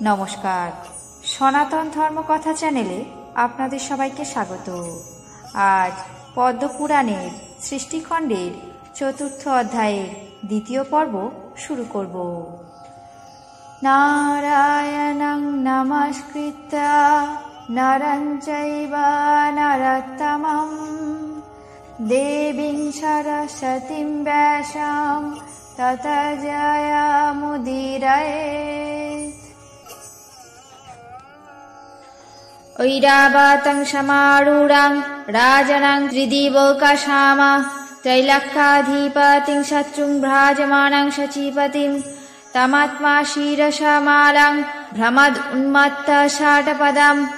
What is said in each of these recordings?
নমস্কার, সনাতন ধর্মকথা চ্যানেলে আপনাদের সবাইকে স্বাগত। আজ পদ্মপুরাণের সৃষ্টিখণ্ডের ৪র্থ অধ্যায়ের ২য় পর্ব শুরু করব। নারায়ণং নমস্কৃত্য নরং চৈব নরোত্তমং দেবীং সরস্বতীং ব্যাসাং ততো জয়মুদীরয়েৎ। ঐরাবতং সমারূঢ়ং রাজনং ত্রিদিবৌকশাম त्रैलोक्याधिपतिं शत्रुं भ्राजमानं शचीपतिं तमात्मा शीर्षमालं भ्रमद उन्मत्त शाटपदम्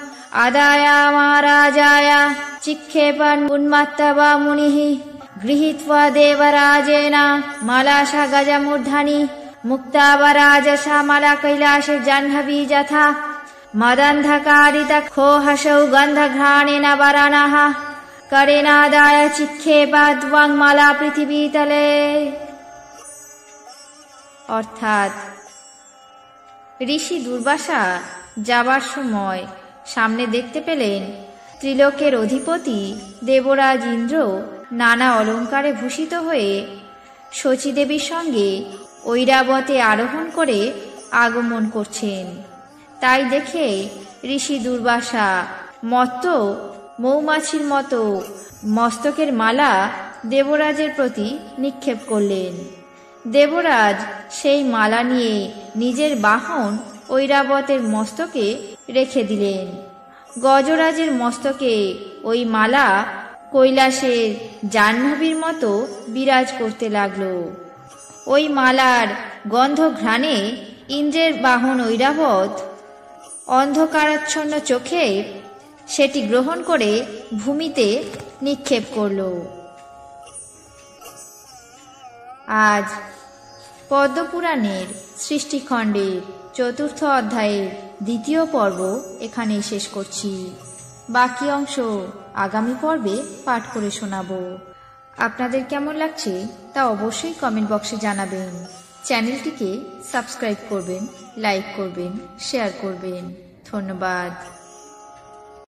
आदायामाराजाय चिक्षेपन् उन्मत्तव मुनिः गृहीत्वा देवराजेन मलाशा गजमूर्धनि मुक्तावराजसा मला कैलासे जाह्नवी यथा मदन्धकारित खोहसौ गन्धघ्राणेन वरानः करेनादाय चिक्षेपाद्वां माला पृथिवीतले। অর্থাৎ ঋষি দুর্বাসা যাবার সময় সামনে দেখতে পেলেন ত্রিলোকের অধিপতি দেবরাজ ইন্দ্র নানা অলঙ্কারে ভূষিত হয়ে শচীদেবীর সঙ্গে ঐরাবতে আরোহণ করে আগমন করছেন। তাই দেখে ঋষি দুর্বাসা মত্ত মৌমাছির মতো মস্তকের মালা দেবরাজের প্রতি নিক্ষেপ করলেন। দেবরাজ সেই মালা নিয়ে নিজের বাহন ঐরাবতের মস্তকে রেখে দিলেন। গজরাজের মস্তকে ওই মালা কৈলাসের জাহ্নবীর মতো বিরাজ করতে লাগল। ওই মালার গন্ধ ঘ্রাণে ইন্দ্রের বাহন ঐরাবত অন্ধকারাচ্ছন্ন চোখে সেটি গ্রহণ করে ভূমিতে নিক্ষেপ করল। আজ পদ্মপুরাণের সৃষ্টিখণ্ডের ৪র্থ অধ্যায়ের ২য় পর্ব এখানেই শেষ করছি। বাকি অংশ আগামী পর্বে পাঠ করে শোনাব। আপনাদের কেমন লাগছে তা অবশ্যই কমেন্ট বক্সে জানাবেন। চ্যানেলটিকে সাবস্ক্রাইব করবেন, লাইক করবেন, শেয়ার করবেন। ধন্যবাদ।